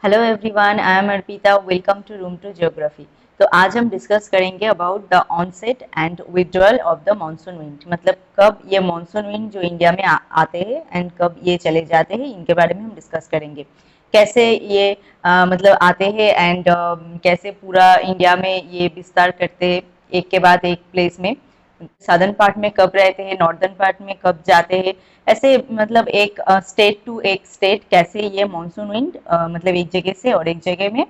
Hello everyone, I am Arpita. Welcome to room to geography. तो आज हम डिस्कस करेंगे about the onset and withdrawal of the monsoon wind. मतलब कब ये मानसून विंड जो इंडिया में आते हैं एंड कब ये चले जाते हैं, इनके बारे में हम डिस्कस करेंगे। कैसे ये मतलब आते हैं एंड कैसे पूरा इंडिया में ये विस्तार करते हैं एक के बाद एक प्लेस में। साउदर्न पार्ट में कब रहते हैं, नॉर्दर्न पार्ट में कब जाते हैं, ऐसे मतलब एक स्टेट टू एक स्टेट कैसे ये मानसून विंड मतलब एक जगह से और एक जगह में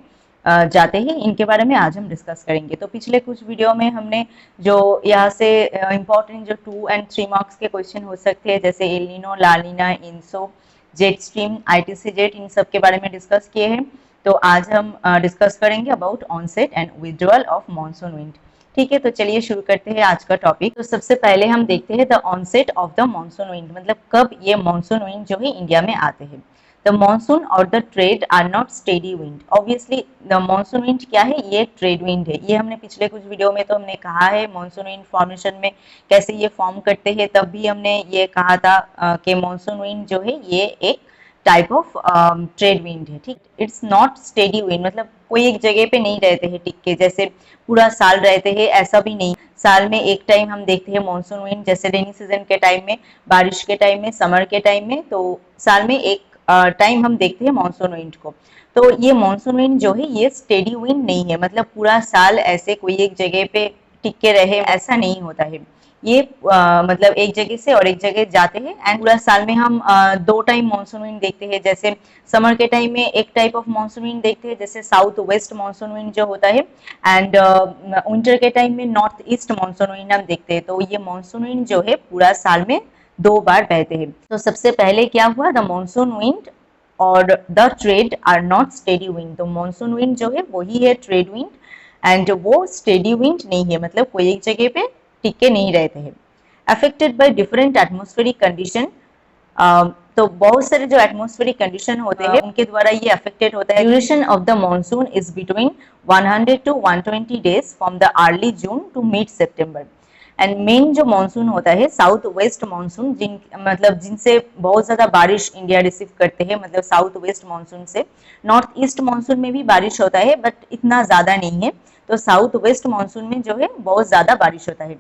जाते हैं, इनके बारे में आज हम डिस्कस करेंगे। तो पिछले कुछ वीडियो में हमने जो यहाँ से इम्पोर्टेंट जो 2 और 3 मार्क्स के क्वेश्चन हो सकते हैं, जैसे एलिनो, La Niña, इंसो, jet stream, ITC jet, इन सब के बारे में डिस्कस किए हैं। तो आज हम डिस्कस करेंगे about onset and withdrawal of monsoon wind. ठीक है, तो चलिए शुरू करते हैं आज का टॉपिक। तो सबसे पहले हम देखते हैं the onset of the monsoon wind, मतलब कब ये मानसून विंड जो है इंडिया में आते हैं। द मानसून और the trade are not steady wind. Obviously the monsoon wind क्या है, ये ट्रेड विंड है। ये हमने पिछले कुछ वीडियो में तो हमने कहा है मानसून विंड फॉर्मेशन में कैसे ये फॉर्म करते हैं, तब भी हमने ये कहा था कि मानसून विंड जो है ये एक टाइप ऑफ ट्रेड विंड है। ठीक, इट्स नॉट स्टेडी विंड, मतलब कोई एक जगह पे नहीं रहते हैं टिक के, जैसे पूरा साल रहते हैं ऐसा भी नहीं। साल में एक टाइम हम देखते हैं मानसून विंड, जैसे रेनी सीजन के टाइम में, बारिश के टाइम में, समर के टाइम में, तो साल में एक टाइम हम देखते हैं मानसून विंड को। तो ये मानसून विंड जो है ये स्टेडी विंड नहीं है, मतलब पूरा साल ऐसे कोई एक जगह पे टिक के रहे ऐसा नहीं होता है। ये मतलब एक जगह से और एक जगह जाते हैं एंड पूरा साल में हम 2 टाइम मानसून विंड देखते हैं। जैसे समर के टाइम में एक टाइप ऑफ मानसून विंड देखते हैं, जैसे साउथ वेस्ट मानसून विंड जो होता है, एंड विंटर के टाइम में नॉर्थ ईस्ट मानसून विंड हम देखते हैं। तो ये मानसून विंड जो है पूरा साल में 2 बार बहते हैं। तो सबसे पहले क्या हुआ, द मानसून विंड और the trade are not steady wind. तो मानसून विंड जो है वही है ट्रेड विंड, एंड वो स्टेडी विंड नहीं है, मतलब कोई एक जगह पे टिके नहीं रहते हैं। Affected by different atmospheric condition, तो बहुत सारे जो एटमॉस्फेरिक कंडीशन होते हैं उनके द्वारा ये अफेक्टेड होता है। Duration of the monsoon is between 100 to 120 days from the early June to mid September. And main जो मानसून होता है साउथ वेस्ट मानसून, जिन मतलब जिनसे बहुत ज्यादा बारिश इंडिया रिसीव करते हैं, मतलब साउथ वेस्ट मानसून से। नॉर्थ ईस्ट मानसून में भी बारिश होता है बट इतना ज्यादा नहीं है। तो साउथ वेस्ट मानसून में जो है बहुत ज्यादा बारिश होता है।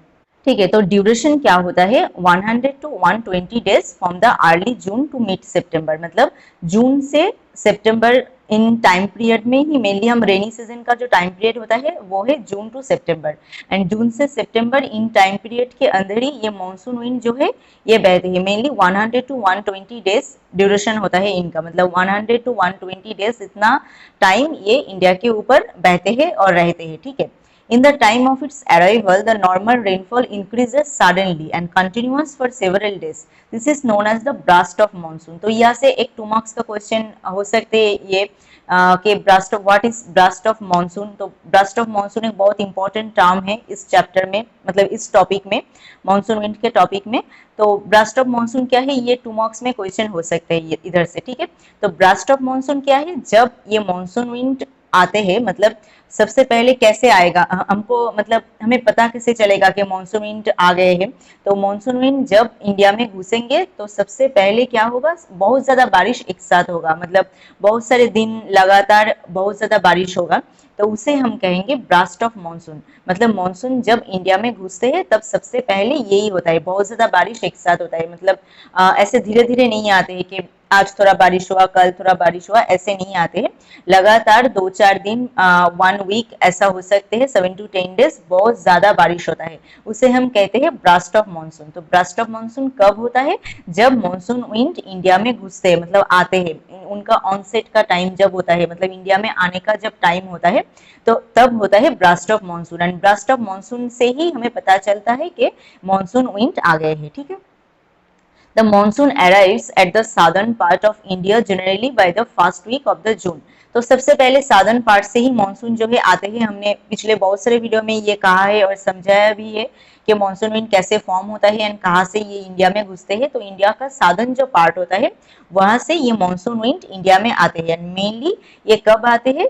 ठीक है, तो ड्यूरेशन क्या होता है, 100 to 120 days from the early June to mid September. मतलब जून से सितंबर इन टाइम पीरियड में ही मेनली हम रेनी सीजन का जो टाइम पीरियड होता है वो है जून टू सितंबर, एंड जून से सितंबर इन टाइम पीरियड के अंदर ही ये मानसून विंड जो है ये बहती है। मेनली 100 to 120 डेज ड्यूरेशन होता है इनका, मतलब 100 to 120 डेज इतना टाइम ये इंडिया के ऊपर बहते हैं और रहते हैं। ठीक है, in the time of its arrival, the normal rainfall increases suddenly and continues for several days. This is known as the blast of monsoon. तो यहाँ से एक 2 मार्क्स का क्वेश्चन हो सकते हैं ये कि blast of what is blast of monsoon. तो ब्लास्ट ऑफ मानसून एक बहुत इंपॉर्टेंट टर्म है इस चैप्टर में, मतलब इस टॉपिक में, मानसून विंड के टॉपिक में। तो ब्लास्ट ऑफ मानसून क्या है, ये 2 मार्क्स में क्वेश्चन हो सकते हैं इधर से। ठीक है, तो ब्लास्ट ऑफ मानसून क्या है, जब ये मानसून विंड आते हैं, मतलब सबसे पहले कैसे आएगा हमको, मतलब हमें पता कैसे चलेगा कि मानसून विंड आ गए हैं। तो मानसून विंड जब इंडिया में घुसेंगे तो सबसे पहले क्या होगा, बहुत ज्यादा बारिश एक साथ होगा, मतलब बहुत सारे दिन लगातार बहुत ज्यादा बारिश होगा। तो उसे हम कहेंगे ब्लास्ट ऑफ मानसून। मतलब मानसून जब इंडिया में घुसते हैं तब सबसे पहले यही होता है, बहुत ज्यादा बारिश एक साथ होता है। मतलब ऐसे धीरे धीरे नहीं आते हैं कि आज थोड़ा बारिश हुआ कल थोड़ा बारिश हुआ, ऐसे नहीं आते हैं। लगातार 2-4 दिन 1 वीक ऐसा हो सकते हैं, 7 to 10 डेज बहुत ज्यादा बारिश होता है, उसे हम कहते हैं ब्लास्ट ऑफ मानसून। तो ब्लास्ट ऑफ मानसून कब होता है, जब मानसून विंड इंडिया में घुसते हैं, मतलब आते हैं, उनका ऑनसेट का टाइम जब होता है, मतलब इंडिया में आने का जब टाइम होता है तो तब होता है blast of monsoon. And blast of monsoon से ही हमें पता चलता है कि मानसून विंड आ गए हैं। ठीक है, the monsoon arrives at the southern part of India generally by the first week of the June. तो सबसे पहले साउदर्न पार्ट से ही मानसून जो है आते हैं। हमने पिछले बहुत सारे वीडियो में ये कहा है और समझाया भी है कि मानसून विंड कैसे फॉर्म होता है एंड कहाँ से ये इंडिया में घुसते हैं। तो इंडिया का साउदर्न जो पार्ट होता है वहां से ये मानसून विंड इंडिया में आते हैं। मेनली ये कब आते हैं,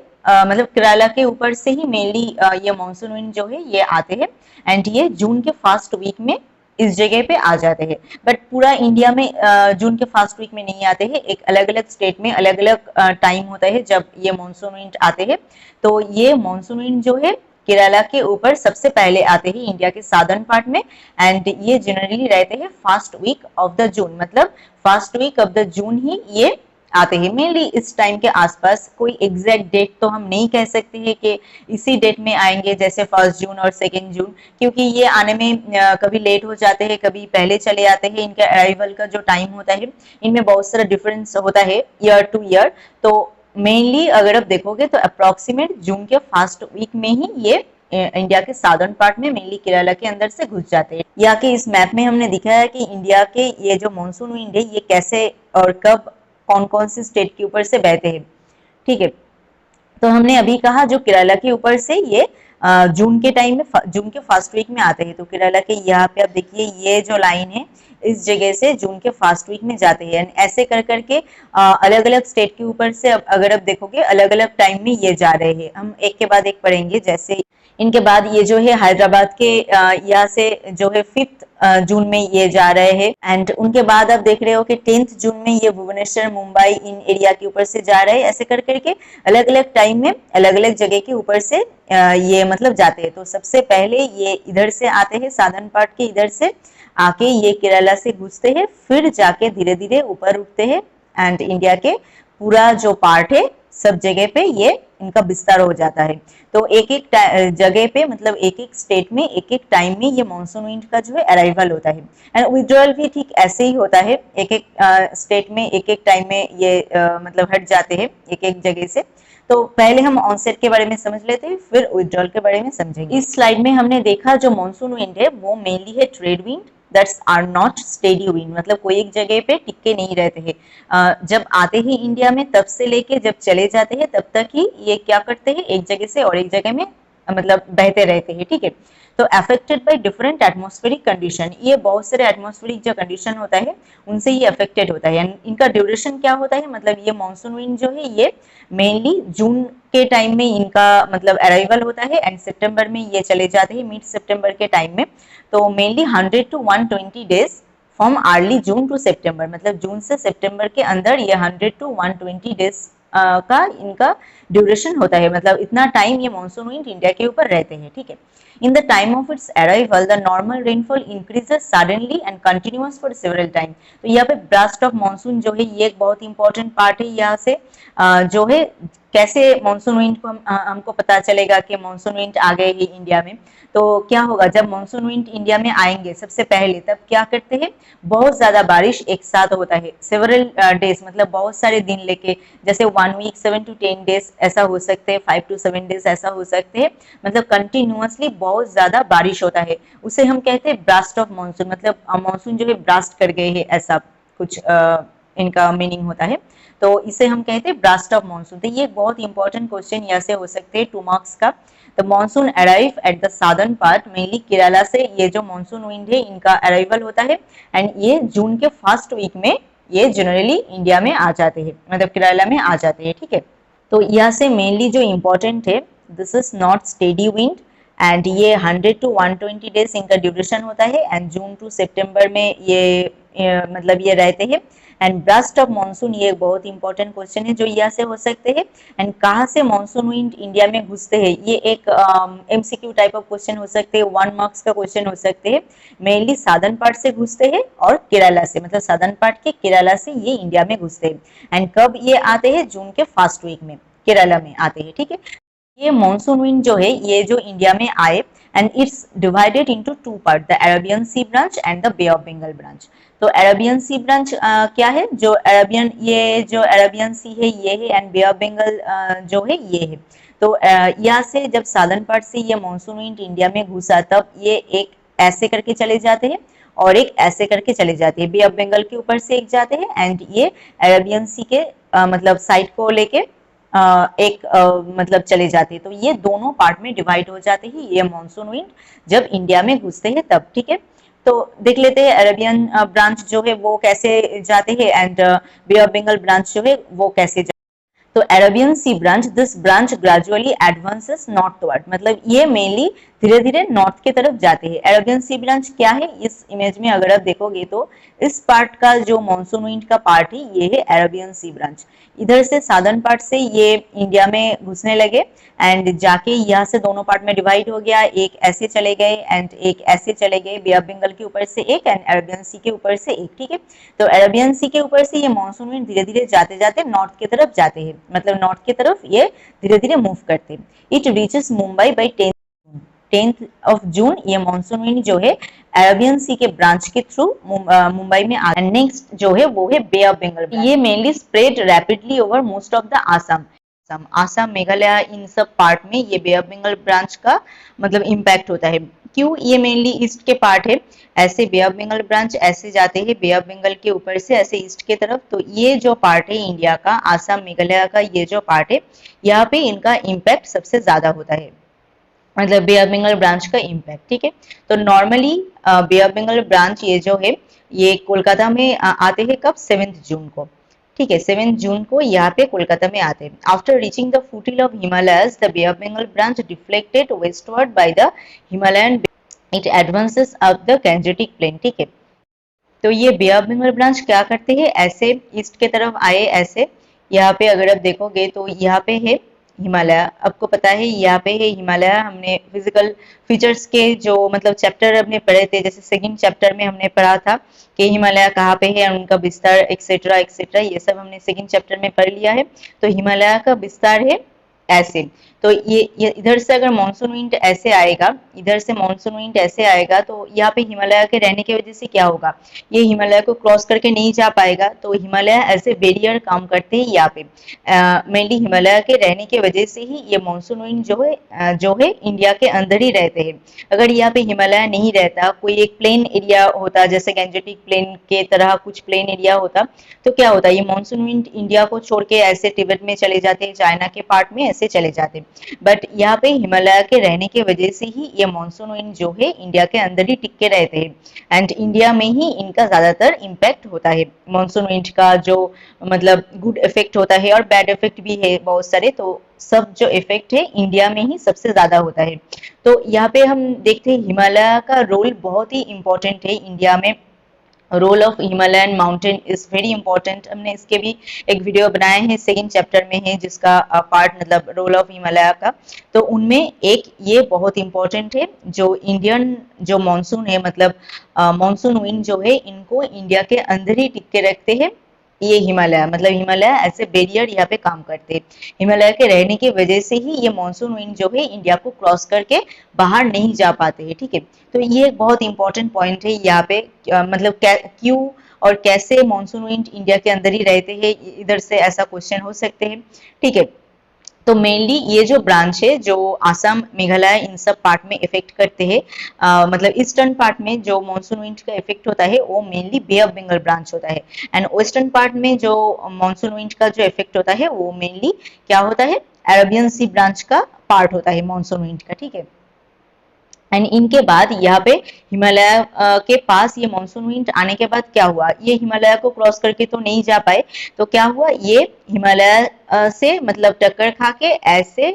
मतलब केरला के ऊपर से ही मेनली ये मानसून विंड जो है ये आते हैं, एंड ये जून के फर्स्ट वीक में इस जगह पे आ जाते हैं, बट पूरा इंडिया में जून के फर्स्ट वीक में नहीं आते हैं। एक अलग अलग स्टेट में अलग अलग टाइम होता है जब ये मानसून विंड आते हैं। तो ये मानसून विंड जो है केरला के ऊपर सबसे पहले आते हैं इंडिया के साउदर्न पार्ट में, एंड ये जनरली रहते हैं first week of the June, मतलब first week of the June ही ये आते हैं मेनली इस टाइम के आसपास। कोई एग्जैक्ट डेट तो हम नहीं कह सकते हैं कि इसी डेट में आएंगे, जैसे 1 जून और 2 जून, क्योंकि ये आने में कभी लेट हो जाते हैं, कभी पहले चले आते हैं। इनके अराइवल का जो टाइम होता है इनमें बहुत सारा डिफरेंस होता है ईयर टू ईयर। तो मेनली अगर आप देखोगे तो अप्रोक्सीमेट जून के फर्स्ट वीक में ही ये इंडिया के साउदर्न पार्ट में मेनली केरला के अंदर से घुस जाते हैं। या कि इस मैप में हमने दिखाया है कि इंडिया के ये जो मानसून विंड है ये कैसे और कब कौन कौन से स्टेट के ऊपर से बहते हैं, ठीक है। तो हमने अभी कहा जो केरला के ऊपर से ये जून के टाइम में जून के फर्स्ट वीक में आते हैं। तो केरला के यहाँ पे आप देखिए ये जो लाइन है इस जगह से जून के फर्स्ट वीक में जाते हैं। ऐसे कर करके अलग अलग स्टेट के ऊपर से अगर आप देखोगे अलग अलग टाइम में ये जा रहे हैं। हम एक के बाद एक पढ़ेंगे। जैसे इनके बाद ये जो है हैदराबाद के यहाँ से जो है 5 जून में ये जा रहे हैं, एंड उनके बाद आप देख रहे हो कि 10 जून में ये भुवनेश्वर मुंबई इन एरिया के ऊपर से जा रहे हैं। ऐसे कर करके अलग अलग टाइम में अलग अलग जगह के ऊपर से ये मतलब जाते हैं। तो सबसे पहले ये इधर से आते हैं, साधन पार्ट के इधर से आके ये केरला से घुसते हैं, फिर जाके धीरे धीरे ऊपर उठते हैं, एंड इंडिया के पूरा जो पार्ट है सब जगह पे ये इनका विस्तार हो जाता है। तो एक एक जगह पे मतलब एक एक स्टेट में एक एक टाइम में ये मानसून विंड का जो है अराइवल होता है, एंड विड्रॉल भी ठीक ऐसे ही होता है। एक एक स्टेट में एक एक टाइम में ये मतलब हट जाते हैं एक एक जगह से। तो पहले हम ऑनसेट के बारे में समझ लेते हैं, फिर विड्रॉल के बारे में समझेंगे। इस स्लाइड में हमने देखा जो मानसून विंड है वो मेनली है trade wind that's are not steady wind, मतलब कोई एक जगह पे टिके नहीं रहते हैं। जब आते हैं इंडिया में तब से लेके जब चले जाते हैं तब तक ही ये क्या करते हैं एक जगह से और एक जगह में मतलब बहते रहते हैं, ठीक है। तो affected by different atmospheric condition, ये बहुत सारे एटमॉस्फेरिक जो कंडीशन होता है उनसे ये अफेक्टेड होता है। इनका ड्यूरेशन क्या होता है, मतलब ये मानसून विंड जो है ये मेनली जून के टाइम में इनका मतलब अराइवल होता है, एंड सितंबर में ये चले जाते हैं मिड सितंबर के टाइम में। तो mainly 100 to 120 days from early June to September, मतलब जून से सितंबर के अंदर ये 100 to 120 डेज का इनका ड्यूरेशन होता है, मतलब इतना टाइम ये मानसून विंड इंडिया के ऊपर रहते हैं, ठीक है। In the time of its arrival, the normal rainfall increases suddenly and continuous for several time. तो यहाँ पे ब्रास्ट ऑफ मानसून जो है ये एक बहुत इंपॉर्टेंट पार्ट है। यहाँ से जो है कैसे मानसून विंड को हमको पता चलेगा कि मानसून विंड आ गए हैं इंडिया में। तो क्या होगा जब मानसून विंड इंडिया में आएंगे सबसे पहले, तब क्या करते हैं बहुत ज्यादा बारिश एक साथ होता है सेवरल डेज, मतलब बहुत सारे दिन लेके, जैसे 1 वीक 7 to 10 डेज ऐसा हो सकते हैं, 5 to 7 डेज ऐसा हो सकते हैं, मतलब कंटिन्यूअसली बहुत ज्यादा बारिश होता है। उसे हम कहते हैं ब्रास्ट ऑफ मानसून, मतलब मानसून जो है ब्रास्ट कर गए हैं ऐसा कुछ इनका मीनिंग होता है। तो इसे हम कहते हैं ब्रास्ट ऑफ मानसून। तो ये बहुत इंपॉर्टेंट क्वेश्चन यहाँ से हो सकते हैं 2 मार्क्स का। तो monsoon arrive at the southern part, mainly Kerala से ये जो मानसून विंड है इनका अराइवल होता है, एंड ये जून के फर्स्ट वीक में ये जनरली इंडिया में आ जाते हैं, मतलब केरला में आ जाते हैं, ठीक है। तो यहाँ से मेनली जो इम्पोर्टेंट है, this is not steady wind, and ये 100 to 120 डेज इनका ड्यूरेशन होता है, एंड जून टू सितंबर में ये मतलब ये रहते हैं। एंड ब्रास्ट ऑफ मानसून ये एक बहुत इंपॉर्टेंट क्वेश्चन है जो यहाँ से हो सकते हैं। एंड कहाँ से मानसून विंड इंडिया में घुसते हैं, ये एक एमसीक्यू टाइप ऑफ क्वेश्चन हो सकते हैं, 1 मार्क्स का क्वेश्चन हो सकते हैं। मेनली साधन पार्ट से घुसते हैं और केरला से, मतलब साधन पार्ट के केरला से ये इंडिया में घुसते हैं। एंड कब ये आते हैं, जून के फर्स्ट वीक में केरला में आते हैं, ठीक है। ये मानसून विंड जो है ये जो इंडिया में आए, and it's divided into 2 part, the Arabian sea branch and the bay of Bengal branch. तो अरेबियन सी ब्रांच क्या है, जो अरेबियन ये जो अरेबियन सी है ये है, एंड बे ऑफ बंगाल जो है ये है। तो यहाँ से जब साधन पार्ट से ये मानसून विंड इंडिया में घुसा तब ये एक ऐसे करके चले जाते हैं और एक ऐसे करके चले जाते हैं, बे ऑफ बंगाल के ऊपर से एक जाते हैं, एंड ये अरेबियन सी के मतलब साइड को लेके एक मतलब चले जाते हैं। तो ये दोनों पार्ट में डिवाइड हो जाते हैं ये मानसून विंड जब इंडिया में घुसते हैं तब, ठीक है। तो देख लेते हैं अरेबियन ब्रांच जो है वो कैसे जाते हैं, and bay of Bengal branch जो है वो कैसे जाते हैं। तो Arabian sea branch, this branch gradually advances northward, मतलब ये मेनली धीरे धीरे नॉर्थ की तरफ जाते हैं। अरेबियन सी ब्रांच क्या है, इस इमेज में अगर आप देखोगे तो इस पार्ट का जो मॉनसून विंड का पार्ट है ये है अरेबियन सी ब्रांच। इधर से साउदर्न पार्ट से ये इंडिया में घुसने लगे एंड जाके यहाँ से दोनों पार्ट में डिवाइड हो गया, एक ऐसे चले गए एंड एक ऐसे चले गए, बे ऑफ बंगाल के ऊपर से एक एंड अरेबियन सी के ऊपर से एक। ठीक है, तो अरेबियन सी के ऊपर से ये मॉनसून विंड धीरे धीरे जाते जाते नॉर्थ की तरफ जाते हैं, मतलब नॉर्थ की तरफ ये धीरे धीरे मूव करते हैं। It reaches Mumbai by 10th of June. ये मॉनसून विंड जो है अरेबियन सी के ब्रांच के थ्रू मुंबई में आ। नेक्स्ट जो है वो है बे ऑफ बंगाल। ये mainly spread rapidly over most of the Assam, Assam Meghalaya इन सब पार्ट में ये बे ऑफ बंगाल ब्रांच का मतलब इम्पैक्ट होता है। क्यों, ये मेनली ईस्ट के पार्ट है, ऐसे बे ऑफ बंगाल ब्रांच ऐसे जाते हैं बे ऑफ बंगाल के ऊपर से ऐसे ईस्ट के तरफ। तो ये जो पार्ट है इंडिया का, आसाम मेघालय का ये जो पार्ट है, यहाँ पे इनका इम्पैक्ट सबसे ज्यादा होता है, मतलब बे ऑफ बंगाल ब्रांच का इम्पैक्ट। ठीक है, तो normally bay of Bengal branch ये जो है ये कोलकाता में आते हैं कब, 7 जून को। ठीक है, 7 जून को यहाँ पे कोलकाता में आते हैं। After reaching the foothill of Himalayas the bay of Bengal branch deflected westward by the Himalayan, it advances up the Gangetic plain. ठीक है, तो ये बे ऑफ बंगाल ब्रांच क्या करते हैं, ऐसे ईस्ट के तरफ आए, ऐसे यहाँ पे अगर आप देखोगे तो यहाँ पे है हिमालय, आपको पता है यहाँ पे है हिमालय। हमने फिजिकल फीचर्स के जो मतलब चैप्टर हमने पढ़े थे, जैसे सेकंड चैप्टर में हमने पढ़ा था कि हिमालय कहाँ पे है, उनका विस्तार एक्सेट्रा एक्सेट्रा, ये सब हमने सेकंड चैप्टर में पढ़ लिया है। तो हिमालय का विस्तार है ऐसे। तो ये इधर से अगर मानसून विंड ऐसे आएगा, इधर से मानसून विंड ऐसे आएगा, तो यहाँ पे हिमालय के रहने की वजह से क्या होगा, ये हिमालय को क्रॉस करके नहीं जा पाएगा। तो हिमालय ऐसे बैरियर काम करते हैं यहाँ पे, मेनली हिमालय के रहने की वजह से ही ये मानसून विंड जो है इंडिया के अंदर ही रहते हैं। अगर यहाँ पे हिमालय नहीं रहता, कोई एक प्लेन एरिया होता, जैसे गैंजेटिक प्लेन के तरह कुछ प्लेन एरिया होता, तो क्या होता, ये मानसून विंड इंडिया को छोड़ के ऐसे तिब्बत में चले जाते, चाइना के पार्ट में ऐसे चले जाते। बट यहाँ पे हिमालय के रहने की वजह से ही ये मानसून विंड जो है इंडिया के अंदर ही टिके रहते हैं एंड इंडिया में ही इनका ज्यादातर इम्पैक्ट होता है। मानसून विंड का जो मतलब गुड इफेक्ट होता है और बैड इफेक्ट भी है बहुत सारे, तो सब जो इफेक्ट है इंडिया में ही सबसे ज्यादा होता है। तो यहाँ पे हम देखते हैं हिमालय का रोल बहुत ही इंपॉर्टेंट है इंडिया में। Role of Himalayan mountain is very important. हमने इसके भी एक वीडियो बनाए हैं, सेकंड चैप्टर में है जिसका पार्ट मतलब रोल ऑफ हिमालय का। तो उनमें एक ये बहुत इंपॉर्टेंट है, जो इंडियन जो मानसून है, मतलब मानसून विंड जो है इनको इंडिया के अंदर ही टिक के रखते हैं ये हिमालय, मतलब हिमालय ऐसे बैरियर यहाँ पे काम करते हैं। हिमालय के रहने की वजह से ही ये मानसून विंड जो है इंडिया को क्रॉस करके बाहर नहीं जा पाते हैं। ठीक है, तो ये एक बहुत इंपॉर्टेंट पॉइंट है यहाँ पे, मतलब क्यों और कैसे मानसून विंड इंडिया के अंदर ही रहते हैं, इधर से ऐसा क्वेश्चन हो सकते हैं। ठीक है, तो मेनली ये जो ब्रांच है जो आसाम मेघालय इन सब पार्ट में इफेक्ट करते हैं, मतलब ईस्टर्न पार्ट में जो मानसून विंड का इफेक्ट होता है वो mainly bay of Bengal branch होता है एंड वेस्टर्न पार्ट में जो मानसून विंड का जो इफेक्ट होता है वो मेनली क्या होता है, अरेबियन सी ब्रांच का पार्ट होता है मानसून विंड का। ठीक है, एंड इनके बाद यहाँ पे हिमालय के पास ये मानसून विंड आने के बाद क्या हुआ, ये हिमालय को क्रॉस करके तो नहीं जा पाए, तो क्या हुआ, ये हिमालय से मतलब टक्कर खा के ऐसे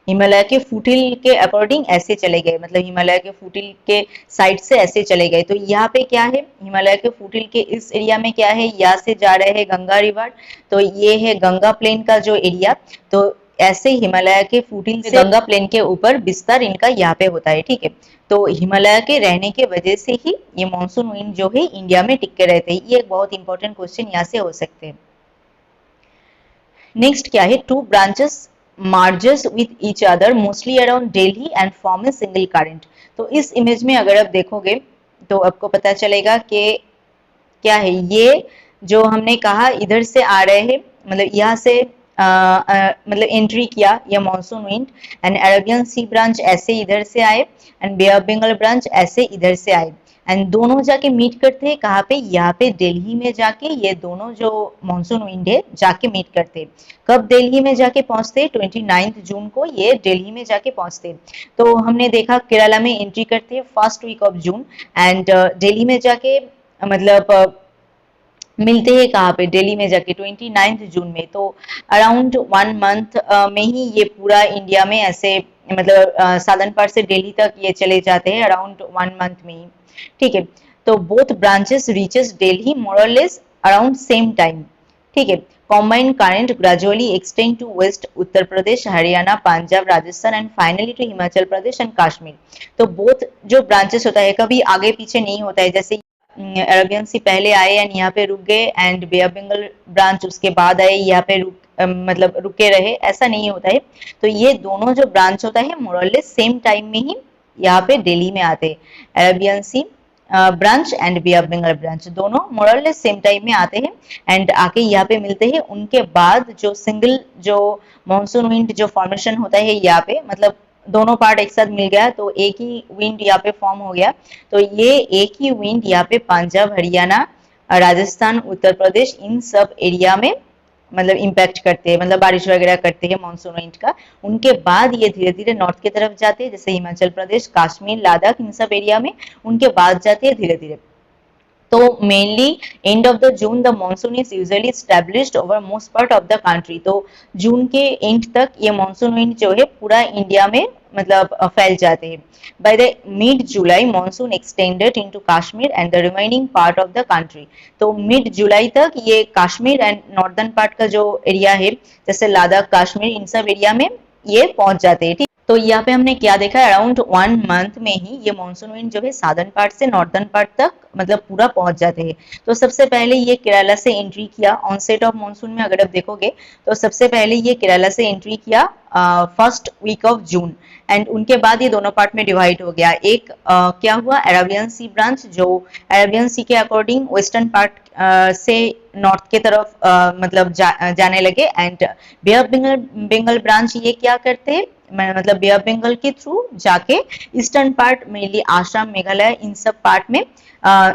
हिमालय के फुटहिल के अकॉर्डिंग ऐसे चले गए, मतलब हिमालय के फुटहिल के साइड से ऐसे चले गए। तो यहाँ पे क्या है, हिमालय के फुटहिल के इस एरिया में क्या है, यहाँ से जा रहे हैं गंगा रिवर, तो ये है गंगा प्लेन का जो एरिया। तो ऐसे हिमालय के फुटहिल से गंगा प्लेन के ऊपर विस्तार इनका यहाँ पे होता है। ठीक है, तो हिमालय के रहने के वजह से ही ये मानसून विंड जो है इंडिया में टिके रहते हैं। ये एक बहुत इंपॉर्टेंट क्वेश्चन यहाँ से हो सकते हैं। नेक्स्ट क्या है, two branches marges with each other mostly around Delhi and form a single current। तो इस इमेज में अगर आप देखोगे तो आपको पता चलेगा कि क्या है, ये जो हमने कहा इधर से आ रहे हैं, मतलब यहाँ से मतलब एंट्री किया या monsoon wind and Arabian sea branch ऐसे इधर से आए and bay of Bengal branch ऐसे इधर से आए एंड दोनों जाके मीट करते हैं कहाँ पे, यहाँ पे दिल्ली में जाके ये दोनों जो मानसून विंड है जाके मीट करते हैं। कब दिल्ली में जाके पहुंचते, 29 जून को ये दिल्ली में जाके पहुंचते। तो हमने देखा केरला में एंट्री करते हैं first week of June and Delhi में जाके मतलब मिलते हैं कहाँ पे, दिल्ली में जाके 29 जून में। तो अराउंड 1 मंथ में ही ये पूरा इंडिया में ऐसे मतलब साधन पार्ट से दिल्ली तक ये चले जाते हैं अराउंड 1 मंथ में ही, ठीक है। तो both branches reaches Delhi more और लेस अराउंड सेम टाइम, ठीक है। Combined current gradually extend to west Uttar Pradesh, Haryana, Punjab, Rajasthan and finally to Himachal Pradesh and Kashmir. तो बोथ जो ब्रांचेस होता है कभी आगे पीछे नहीं होता है, जैसे अरबियन सी पहले आए एंड यहाँ पे रुक गए and bay of Bengal branch उसके बाद आए यहाँ पे मतलब रुके रहे, ऐसा नहीं होता है। तो ये दोनों जो ब्रांच होता है मोरलेस सेम टाइम में ही यहाँ पे दिल्ली में आते हैं। Arabian C branch and bay of Bengal branch दोनों मोरलेस सेम टाइम में आते हैं एंड आके यहाँ पे मिलते हैं। उनके बाद जो सिंगल जो मानसून विंड जो फॉर्मेशन होता है यहाँ पे, मतलब दोनों पार्ट एक साथ मिल गया तो एक ही विंड यहाँ पे फॉर्म हो गया। तो ये एक ही विंड यहाँ पे पंजाब, हरियाणा, राजस्थान, उत्तर प्रदेश इन सब एरिया में मतलब इम्पैक्ट करते हैं, मतलब बारिश वगैरह करते हैं मानसून विंड का। उनके बाद ये धीरे धीरे नॉर्थ की तरफ जाते हैं, जैसे हिमाचल प्रदेश, कश्मीर, लद्दाख इन सब एरिया में उनके बाद जाते हैं धीरे धीरे। तो mainly end of the June the monsoon is usually established over most part of the country. तो जून के एंड तक ये मॉनसून विंड जो है पूरा इंडिया में मतलब फैल जाते हैं। By the mid July monsoon extended into Kashmir and the remaining part of the country. तो मिड जुलाई तक ये कश्मीर एंड नॉर्दर्न पार्ट का जो एरिया है जैसे लद्दाख, कश्मीर इन सब एरिया में ये पहुंच जाते हैं, ठीक। तो यहाँ पे हमने क्या देखा, अराउंड 1 मंथ में ही ये मानसून विंड जो है साउदर्न पार्ट से नॉर्दर्न पार्ट तक मतलब पूरा पहुंच जाते हैं। तो सबसे पहले ये केरला से एंट्री किया ऑनसेट ऑफ मानसून में, अगर आप देखोगे तो सबसे पहले ये केरला से एंट्री किया first week of June and उनके बाद ये दोनों पार्ट में डिवाइड हो गया। एक क्या हुआ, अरेबियन सी ब्रांच जो अरेबियन सी के अकॉर्डिंग वेस्टर्न पार्ट से नॉर्थ के तरफ मतलब जाने लगे and bay of Bengal branch ये क्या करते हैं, मतलब बे ऑफ बंगाल के थ्रू जाके eastern part mainly Assam, Meghalaya इन सब पार्ट में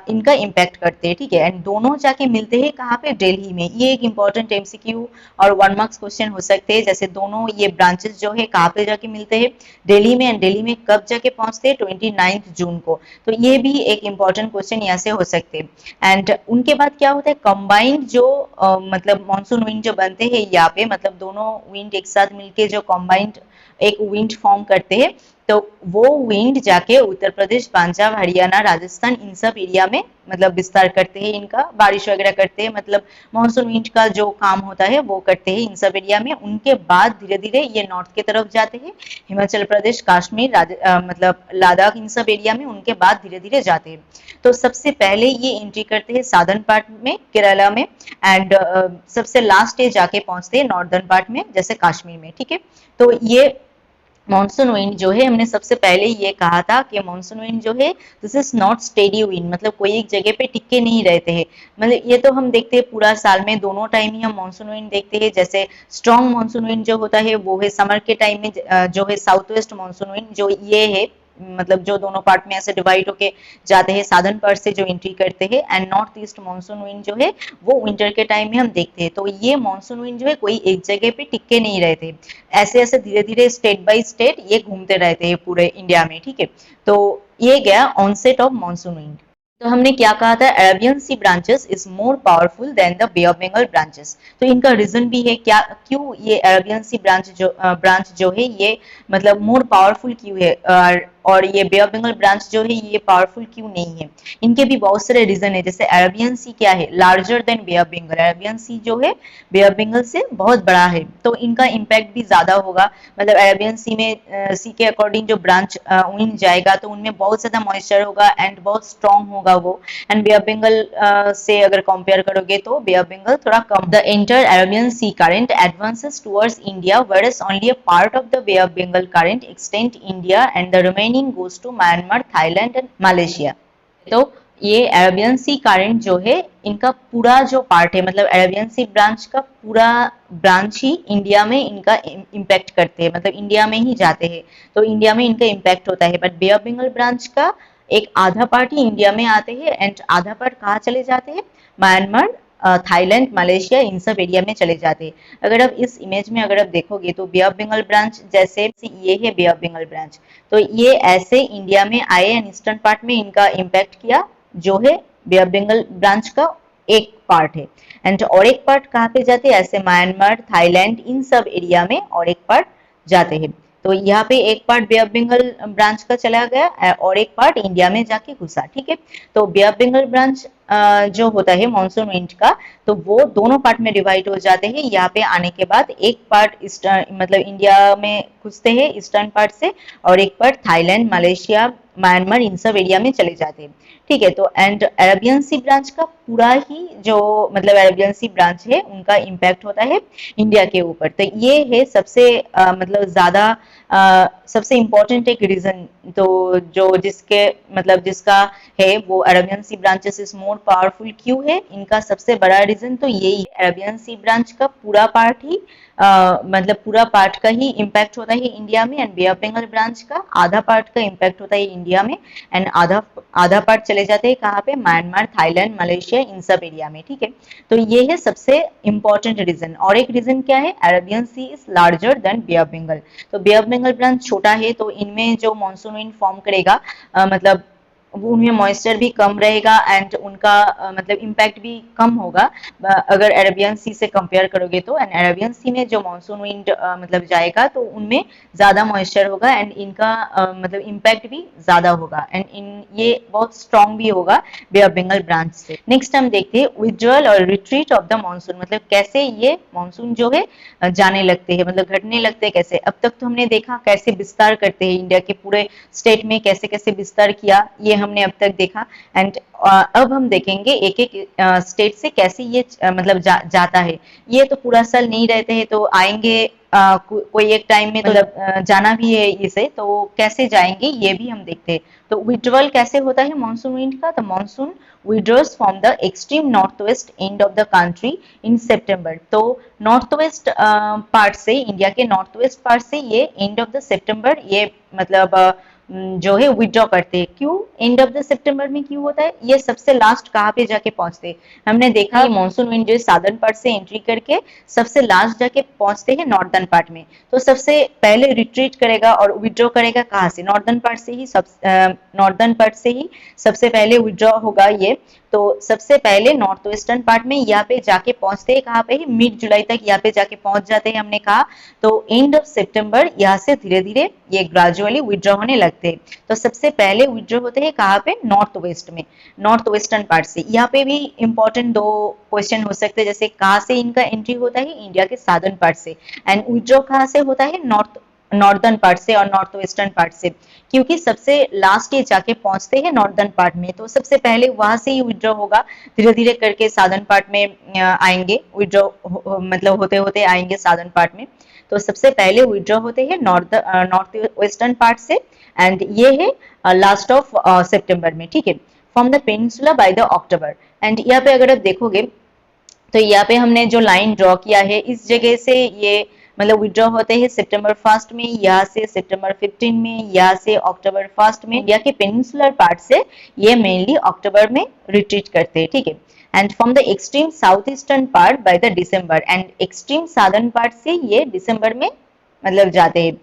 इनका इम्पैक्ट करते हैं, ठीक है। एंड दोनों जाके मिलते हैं कहाँ पे, दिल्ली में। ये एक इंपॉर्टेंट एमसीक्यू और 1 मार्क्स क्वेश्चन हो सकते हैं, जैसे दोनों ये ब्रांचेस जो है कहाँ पे जाके मिलते हैं, दिल्ली में। एंड दिल्ली में कब जाके पहुंचते हैं, 29 जून को। तो ये भी एक इंपॉर्टेंट क्वेश्चन यहाँ से हो सकते हैं। एंड उनके बाद क्या होता है, कंबाइंड जो मतलब मानसून विंड जो बनते हैं यहाँ पे, मतलब दोनों विंड एक साथ मिलके जो कंबाइंड एक विंड फॉर्म करते हैं, तो वो विंड जाके उत्तर प्रदेश, पंजाब, हरियाणा, राजस्थान इन सब एरिया में मतलब विस्तार करते हैं, इनका बारिश वगैरह करते हैं, मतलब मानसून विंड का जो काम होता है वो करते हैं इन सब एरिया में। उनके बाद धीरे धीरे ये नॉर्थ की तरफ जाते हैं, हिमाचल प्रदेश, कश्मीर, मतलब लद्दाख इन सब एरिया में, उनके बाद धीरे धीरे जाते हैं। तो सबसे पहले ये एंट्री करते हैं साउदर्न पार्ट में केरला में एंड सबसे लास्ट डे जाके पहुंचते हैं नॉर्दर्न पार्ट में जैसे कश्मीर में, ठीक है। तो ये मानसून विंड जो है, हमने सबसे पहले ये कहा था कि मानसून विंड जो है this is not steady wind, मतलब कोई एक जगह पे टिके नहीं रहते हैं। मतलब ये तो हम देखते हैं पूरा साल में दोनों टाइम ही हम मानसून विंड देखते हैं। जैसे स्ट्रॉन्ग मानसून विंड जो होता है वो है समर के टाइम में जो है साउथ वेस्ट मानसून विंड जो ये है, मतलब जो दोनों पार्ट में ऐसे डिवाइड होके जाते हैं, साउदर्न पार्ट से जो एंट्री करते हैं। And north east monsoon wind जो है वो विंटर के टाइम में हम देखते हैं। तो ये मानसून विंड जो है कोई एक जगह पे टिके नहीं रहते, ऐसे ऐसे धीरे धीरे स्टेट बाय स्टेट ये घूमते रहते हैं पूरे इंडिया में, ठीक है। तो ये गया ऑनसेट ऑफ मानसून विंड। तो हमने क्या कहा था, Arabian sea branches is more powerful than the bay of Bengal branches. तो इनका रीजन भी है क्या, क्यों ये अरेबियन सी ब्रांच जो है ये मतलब मोर पावरफुल क्यों है और ये बे ऑफ बंगाल ब्रांच जो है ये पावरफुल क्यों नहीं है। इनके भी बहुत सारे रीजन है। जैसे अरेबियन सी क्या है, larger than bay of Bengal, Arabian Sea जो है बे ऑफ बंगाल से बहुत बड़ा है, तो इनका इम्पैक्ट भी ज्यादा होगा। मतलब अरेबियन सी में सी के अकॉर्डिंग जो ब्रांच विंड जाएगा तो उनमें बहुत ज्यादा मॉइस्चर होगा एंड बहुत स्ट्रॉन्ग होगा वो। एंड बे ऑफ बंगाल से अगर कंपेयर करोगे तो बे ऑफ बंगाल थोड़ा कम। The entire Arabian Sea current advances towards India whereas only a part of the Bay of Bengal current extend India and the remaining goes to Myanmar, Thailand and Malaysia। तो ये Arabian Sea current जो है इनका पूरा जो part है, मतलब Arabian sea branch का पूरा ब्रांच ही इंडिया में इनका इम्पैक्ट करते हैं, मतलब इंडिया में ही जाते हैं, तो इंडिया में इनका इम्पैक्ट होता है। But bay of Bengal branch का एक आधा पार्ट ही इंडिया में आते हैं एंड आधा पार्ट कहाँ चले जाते हैं, म्यांमार, थाईलैंड, मलेशिया इन सब एरिया में चले जाते हैं। अगर आप इस इमेज में अगर आप देखोगे तो बे ऑफ बंगाल ब्रांच जैसे ये है बे ऑफ बंगाल ब्रांच, तो ये ऐसे इंडिया में आए एंड ईस्टर्न पार्ट में इनका इम्पैक्ट किया जो है बे ऑफ बंगाल ब्रांच का एक पार्ट है। एंड और एक पार्ट कहाँ पे जाते हैं, ऐसे म्यांमार, थाईलैंड इन सब एरिया में और एक पार्ट जाते हैं। तो यहाँ पे एक part bay of Bengal branch का चला गया और एक पार्ट इंडिया में जाके घुसा, ठीक है। तो बे ऑफ बंगाल ब्रांच जो होता है मानसून विंड का, तो वो दोनों पार्ट में डिवाइड हो जाते हैं। यहाँ पे आने के बाद एक पार्ट ईस्टर्न मतलब इंडिया में घुसते हैं ईस्टर्न पार्ट से, और एक पार्ट थाईलैंड, मलेशिया, म्यांमार, इन सब एरिया में चले जाते हैं, ठीक है। तो एंड अरेबियन सी ब्रांच का पूरा ही जो मतलब अरेबियन सी ब्रांच है उनका इम्पैक्ट होता है इंडिया के ऊपर। तो ये है सबसे मतलब ज्यादा सबसे इम्पोर्टेंट एक रीजन, तो जो जिसके मतलब जिसका है वो Arabian sea branches is more powerful क्यों है, इनका सबसे बड़ा रीजन तो यही है। अरेबियन सी ब्रांच का पूरा पार्ट ही मतलब पूरा पार्ट का ही इम्पैक्ट होता है इंडिया में, and bay of Bengal branch का आधा पार्ट का इम्पैक्ट होता है इंडिया में, एंड आधा आधा पार्ट चले जाते हैं कहाँ पे, म्यांमार, थाईलैंड, मलेशिया, इन सब एरिया में, ठीक है। तो ये है सबसे इंपॉर्टेंट रीजन। और एक रीजन क्या है, Arabian sea is larger than bay of Bengal. तो बे ऑफ बंगाल ब्रांच छोटा है, तो इनमें जो मानसून विंड फॉर्म करेगा मतलब उनमें मॉइस्चर भी कम रहेगा एंड उनका मतलब इम्पैक्ट भी कम होगा अगर अरेबियन सी से कंपेयर करोगे तो। एंड अरेबियन सी में जो मानसून विंड मतलब जाएगा तो उनमें ज्यादा मॉइस्चर होगा एंड इनका मतलब इम्पैक्ट भी ज्यादा होगा, एंड इन ये बहुत स्ट्रॉन्ग भी होगा बे ऑफ बंगाल ब्रांच से। नेक्स्ट हम देखते हैं विथड्रॉल और रिट्रीट ऑफ द मानसून, मतलब कैसे ये मानसून जो है जाने लगते हैं, मतलब घटने लगते हैं कैसे। अब तक तो हमने देखा कैसे विस्तार करते हैं इंडिया के पूरे स्टेट में, कैसे कैसे विस्तार किया ये हमने अब तक देखा। एंड अब हम देखेंगे एक एक स्टेट से कैसे ये मतलब जाता है। ये तो पूरा साल नहीं रहते हैं, तो आएंगे कोई एक टाइम में, तो जाना भी है इसे, तो कैसे जाएंगे ये भी हम देखते हैं। तो विड्रॉल कैसे होता है मानसून विंड का, तो monsoon withdraws from the extreme northwest end of the country in September। तो नॉर्थ वेस्ट पार्ट से, इंडिया के नॉर्थ वेस्ट पार्ट से ये एंड ऑफ द सितंबर ये मतलब जो है विड्रॉ करते हैं। क्यों एंड ऑफ द सितंबर में क्यों होता है, ये सबसे लास्ट कहाँ पे जाके पहुंचते हैं, हमने देखा कि मानसून विंड जो साउदर्न पार्ट से एंट्री करके सबसे लास्ट जाके पहुंचते हैं नॉर्दर्न पार्ट में। तो सबसे पहले रिट्रीट करेगा और विड्रॉ करेगा कहाँ से, नॉर्दर्न पार्ट से ही, नॉर्दर्न पार्ट से ही सबसे पहले विड्रॉ होगा ये। तो सबसे पहले नॉर्थ वेस्टर्न पार्ट में यहाँ पे जाके पहुंचते हैं कहाँ पे ही, मिड जुलाई तक यहाँ पे जाके पहुंच जाते हैं हमने कहा। तो एंड ऑफ सितंबर यहाँ से धीरे धीरे ये ग्रेजुअली विड्रॉ होने लगते हैं। तो सबसे पहले विड्रॉ होते हैं कहाँ पे, नॉर्थ वेस्ट में, नॉर्थ वेस्टर्न पार्ट से। यहाँ पे भी इंपॉर्टेंट दो क्वेश्चन हो सकते हैं, जैसे कहाँ से इनका एंट्री होता है, इंडिया के साउदर्न पार्ट से, एंड विड्रॉ कहाँ से होता है, नॉर्दर्न पार्ट से और नॉर्थ वेस्टर्न पार्ट से, क्योंकि सबसे लास्ट ये जाके पहुंचते हैं नॉर्दर्न पार्ट में। तो सबसे पहले वहां से ही विड्रॉ होगा, धीरे धीरे करके साउदर्न पार्ट में आएंगे विड्रॉ, मतलब होते होते आएंगे साउदर्न पार्ट में। तो सबसे पहले विड्रॉ होते हैं नॉर्थ वेस्टर्न पार्ट से, एंड ये है लास्ट ऑफ सितंबर में, ठीक है। From the peninsula by the October. And यहाँ पे अगर आप देखोगे तो यहाँ पे हमने जो लाइन ड्रॉ किया है, इस जगह से ये मतलब विड्रॉ होते हैं सितंबर 1 में, यहाँ से सितंबर 15 में, यहाँ से अक्टूबर 1 में। इंडिया के पेनिनसुलर पार्ट से ये मेनली अक्टूबर में रिट्रीट करते हैं, ठीक है। And from the extreme south eastern part by the December, and extreme southern part से ये दिसंबर में मतलब जाते हैं।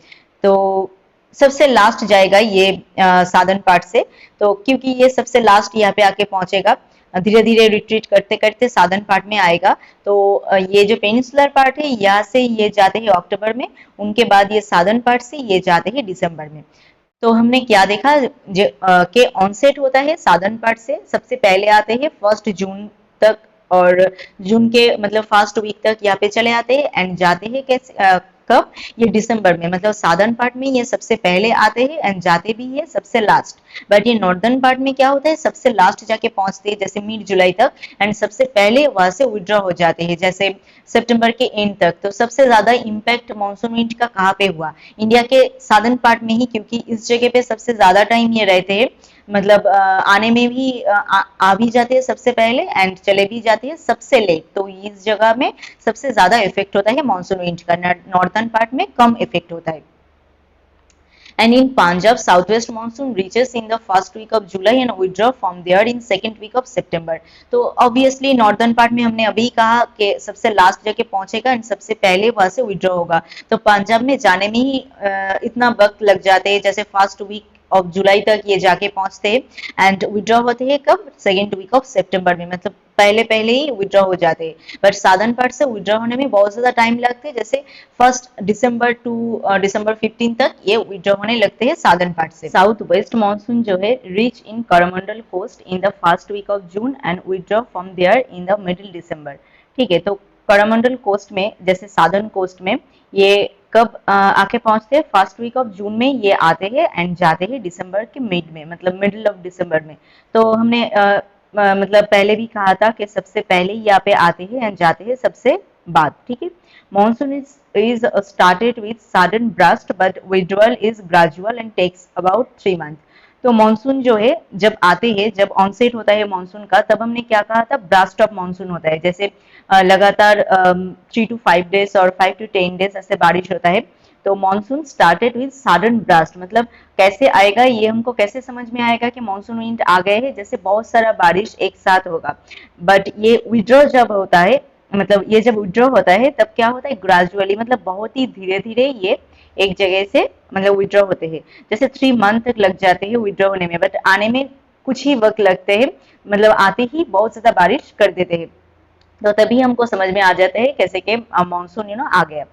तो सबसे लास्ट जाएगा ये साउदर्न पार्ट से, तो क्योंकि ये सबसे लास्ट यहाँ पे आके पहुंचेगा, धीरे धीरे रिट्रीट करते करते साउदर्न पार्ट में आएगा। तो ये जो पेनिनसुलर पार्ट है यहाँ से ये जाते हैं अक्टूबर में, उनके बाद ये साउदर्न पार्ट से ये जाते हैं दिसंबर में। तो हमने क्या देखा कि ऑनसेट होता है साउदर्न पार्ट से, सबसे पहले आते हैं 1 जून तक, और जून के मतलब फर्स्ट वीक तक यहाँ पे चले आते हैं, एंड जाते हैं कैसे कब, ये दिसंबर में, मतलब साउदर्न पार्ट में ये सबसे पहले आते हैं एंड जाते भी है सबसे लास्ट। बट ये नॉर्दर्न पार्ट में क्या होता है, सबसे लास्ट जाके पहुंचते हैं जैसे मिड जुलाई तक, एंड सबसे पहले वहां से विड्रॉ हो जाते हैं जैसे सितंबर के एंड तक। तो सबसे ज्यादा इम्पैक्ट मानसून विंड का कहाँ पे हुआ, इंडिया के साउदर्न पार्ट में ही, क्योंकि इस जगह पे सबसे ज्यादा टाइम ये रहते हैं, मतलब आने में भी आ भी जाते हैं सबसे पहले एंड चले भी जाते हैं सबसे लेट। तो इस जगह में सबसे ज्यादा इफेक्ट होता है मानसून विंड का, नॉर्दर्न पार्ट में कम इफेक्ट होता है। And in Punjab, southwest monsoon reaches in the first week of July and withdraw from there in second week of September। तो obviously northern part में हमने अभी कहा कि सबसे लास्ट जाके पहुंचेगा एंड सबसे पहले वहां से विड्रॉ होगा। तो पंजाब में जाने में ही इतना वक्त लग जाते हैं, जैसे फर्स्ट वीक ऑफ जुलाई तक ये जाके पहुंचते हैं एंड विड्रॉ होते हैं कब, सेकेंड वीक ऑफ सितंबर में, मतलब पहले पहले ही विड्रॉ हो जाते हैं। बट साधन पार्ट से विड्रॉ होने में बहुत ज्यादा टाइम लगते हैं, जैसे 1 दिसंबर टू दिसंबर 15 तक ये विड्रॉ होने लगते हैं साधन पार्ट से। साउथ वेस्ट मानसून जो है reach in Coromandel coast in the first week of June and withdraw from there in the middle December. ठीक है, तो करमंडल कोस्ट में जैसे साधन कोस्ट में ये कब आके पहुंचते हैं, फर्स्ट वीक ऑफ जून में ये आते हैं एंड जाते हैं दिसंबर के मिड में, मतलब मिडिल ऑफ दिसंबर में। तो हमने मतलब पहले भी कहा था कि सबसे पहले यहाँ पे आते हैं एंड जाते हैं सबसे बाद। ठीक है, monsoon is started with sudden burst but withdrawal is gradual and takes about 3 month. तो मॉनसून जो है जब आते हैं, जब ऑनसेट होता है मॉनसून का, तब हमने क्या कहा था, ब्रस्ट ऑफ मॉनसून होता है, जैसे लगातार 3 to 5 डेज और 5 to 10 डेज ऐसे बारिश होता है। तो monsoon started with sudden blast, मतलब कैसे आएगा ये हमको कैसे समझ में आएगा कि मॉनसून विंड आ गए हैं, जैसे बहुत सारा बारिश एक साथ होगा। बट ये विड्रॉ जब होता है, मतलब ये जब विड्रॉ होता है तब क्या होता है, ग्रेजुअली, मतलब बहुत ही धीरे धीरे ये एक जगह से मतलब विड्रॉ होते हैं। जैसे 3 मंथ तक लग जाते हैं विड्रॉ होने में, बट आने में कुछ ही वक्त लगते हैं, मतलब आते ही बहुत ज्यादा बारिश कर देते हैं। तो तभी हमको समझ में आ जाता है कैसे कि मानसून आ गया।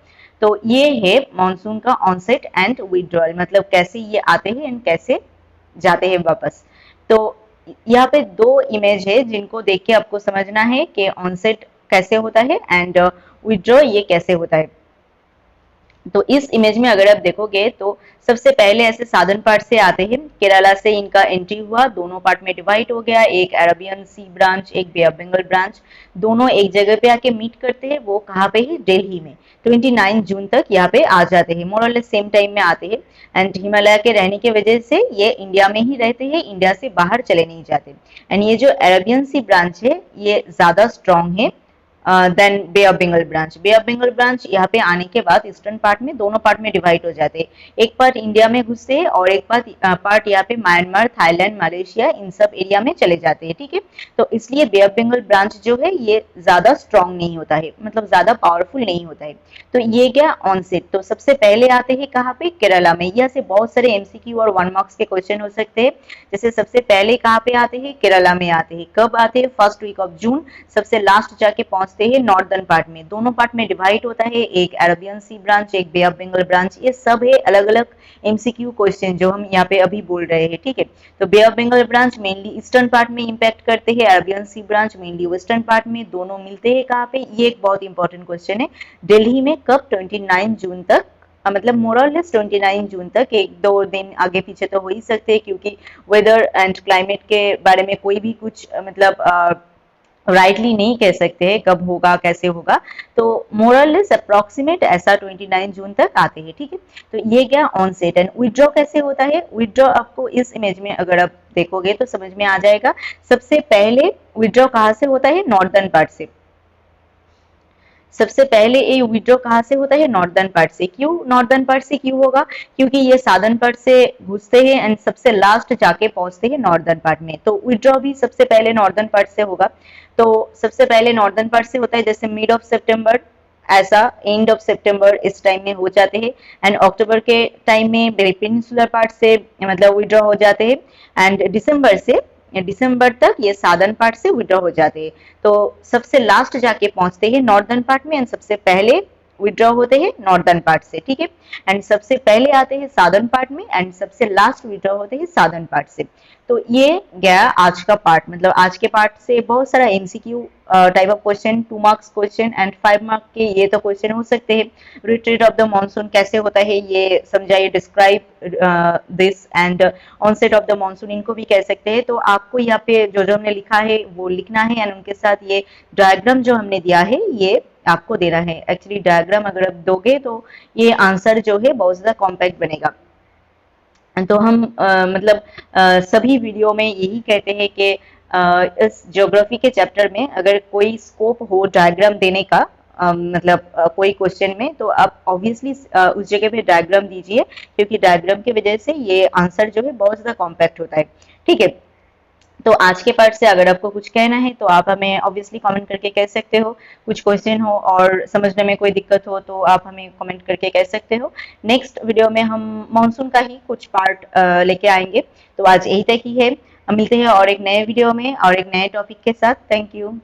तो ये है मानसून का ऑनसेट एंड विड्रॉल, मतलब कैसे ये आते हैं एंड कैसे जाते हैं वापस। तो यहाँ पे 2 इमेज है जिनको देख के आपको समझना है कि ऑनसेट कैसे होता है एंड विड्रॉ ये कैसे होता है। तो इस इमेज में अगर आप देखोगे तो सबसे पहले ऐसे साधन पार्ट से आते हैं, केरला से इनका एंट्री हुआ, दोनों पार्ट में डिवाइड हो गया, एक अरबियन सी ब्रांच, एक बे ऑफ बंगाल ब्रांच, दोनों एक जगह पे आके मीट करते हैं। वो कहाँ पे है, दिल्ली में। 29 जून तक यहाँ पे आ जाते हैं, मोर और लेस सेम टाइम में आते हैं एंड हिमालय के रहने की वजह से ये इंडिया में ही रहते हैं, इंडिया से बाहर चले नहीं जाते। एंड ये जो अरबियन सी ब्रांच है ये ज्यादा स्ट्रॉन्ग है than bay of Bengal branch. Bay of Bengal branch यहाँ पे आने के बाद ईस्टर्न पार्ट में दोनों पार्ट में डिवाइड हो जाते हैं, एक पार्ट इंडिया में घुसते हैं और एक पार्ट यहाँ पे म्यांमार, थाईलैंड, मलेशिया इन सब एरिया में चले जाते हैं। ठीक है, तो इसलिए बे ऑफ बंगाल ब्रांच जो है ये ज्यादा स्ट्रॉन्ग नहीं होता है, मतलब ज्यादा पावरफुल नहीं होता है। तो ये क्या ऑनसेट, तो सबसे पहले आते हैं कहाँ पे, केरला में। यहाँ से बहुत सारे एमसीक्यू और 1 मार्क्स के क्वेश्चन हो सकते हैं। जैसे सबसे पहले कहाँ पे आते हैं, केरला में आते हैं। कब आते हैं, फर्स्ट वीक ऑफ जून, सबसे लास्ट जाके पहुंचते हैं नॉर्दर्न पार्ट में। दोनों पार्ट में डिवाइड होता है, एक अरबियन सी ब्रांच, एक बे ऑफ बंगाल ब्रांच। ये सब है अलग अलग एमसीक्यू क्वेश्चन जो हम यहाँ पे अभी बोल रहे हैं। ठीक है, तो बे of Bengal branch mainly eastern part में इंपैक्ट करते हैं, अरबियन सी ब्रांच मेनली वेस्टर्न पार्ट में। दोनों मिलते हैं कहाँ पे, ये एक बहुत इंपॉर्टेंट क्वेश्चन है। दिल्ली में कब, 29 जून तक, मतलब मोर और लेस 29 जून तक, 1-2 दिन आगे पीछे तो हो ही सकते हैं क्योंकि वेदर एंड क्लाइमेट के बारे में कोई भी कुछ मतलब राइटली नहीं कह सकते हैं कब होगा कैसे होगा। तो मोरलेस अप्रोक्सीमेट ऐसा 29 जून तक आते हैं। ठीक है, तो ये क्या ऑनसेट। एंड विड्रॉ कैसे होता है, विड्रॉ आपको इस इमेज में अगर आप देखोगे तो समझ में आ जाएगा। सबसे पहले विड्रॉ कहाँ से होता है, नॉर्दर्न पार्ट से। सबसे पहले ये विड्रॉ कहाँ से होता है, नॉर्दर्न पार्ट से। क्यों नॉर्दर्न पार्ट से क्यों होगा, क्योंकि ये साधन पार्ट से घुसते हैं एंड सबसे लास्ट जाके पहुंचते हैं नॉर्दर्न पार्ट में। तो विड्रॉ भी सबसे पहले नॉर्दर्न पार्ट से होगा। तो सबसे पहले नॉर्दर्न पार्ट से होता है, जैसे मिड ऑफ सितंबर, ऐसा एंड ऑफ सितंबर इस टाइम में हो जाते हैं। एंड अक्टूबर के टाइम में पेनिनसुलर पार्ट से मतलब विड्रॉ हो जाते हैं एंड दिसंबर तक ये साधन पार्ट से विड्रॉ हो जाते हैं। तो सबसे लास्ट जाके पहुंचते हैं नॉर्दर्न पार्ट में एंड सबसे पहले विड्रॉ होते हैं नॉर्दर्न पार्ट से। ठीक है, एंड सबसे पहले आते हैं साधन पार्ट में एंड सबसे लास्ट विड्रॉ होते हैं साधन पार्ट से। तो ये गया आज का पार्ट, मतलब आज के पार्ट से बहुत सारा MCQ type of question, 2 marks question and 5 mark के ये तो क्वेश्चन हो सकते हैं। रिट्रीट ऑफ द मॉनसून कैसे होता है ये समझाइए, describe this and onset of the monsoon, इनको भी कह सकते हैं। तो आपको यहाँ पे जो जो हमने लिखा है वो लिखना है एंड उनके साथ ये डायग्राम जो हमने दिया है ये आपको देना है। एक्चुअली डायग्राम अगर आप दोगे तो ये आंसर जो है बहुत ज्यादा कॉम्पैक्ट बनेगा। तो हम मतलब सभी वीडियो में यही कहते हैं कि इस ज्योग्राफी के चैप्टर में अगर कोई स्कोप हो डायग्राम देने का, मतलब कोई क्वेश्चन में, तो आप ऑब्वियसली उस जगह पे डायग्राम दीजिए क्योंकि डायग्राम की वजह से ये आंसर जो है बहुत ज्यादा कॉम्पैक्ट होता है। ठीक है, तो आज के पार्ट से अगर आपको कुछ कहना है तो आप हमें ऑब्वियसली कमेंट करके कह सकते हो, कुछ क्वेश्चन हो और समझने में कोई दिक्कत हो तो आप हमें कमेंट करके कह सकते हो। नेक्स्ट वीडियो में हम मानसून का ही कुछ पार्ट लेके आएंगे। तो आज यही तक ही है, हम मिलते हैं और एक नए वीडियो में और एक नए टॉपिक के साथ। Thank you.